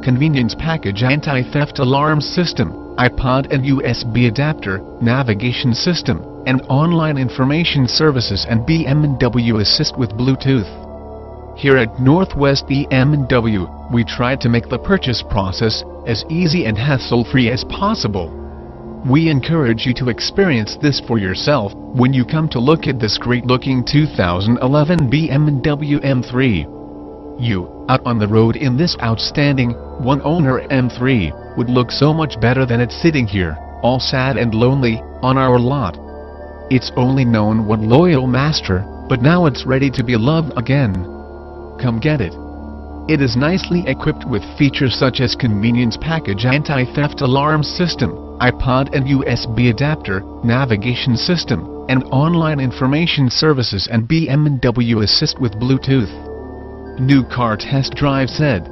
convenience package, anti-theft alarm system, iPod and USB adapter, navigation system, and online information services, and BMW Assist with Bluetooth. Here at Northwest BMW, we try to make the purchase process as easy and hassle-free as possible. We encourage you to experience this for yourself when you come to look at this great-looking 2011 BMW M3. You, out on the road in this outstanding, one-owner M3, would look so much better than it's sitting here, all sad and lonely, on our lot. It's only known one loyal master, but now it's ready to be loved again. Come get it. It is nicely equipped with features such as convenience package, anti-theft alarm system, iPod and USB adapter, navigation system, and online information services, and BMW Assist with Bluetooth. New Car Test Drive said.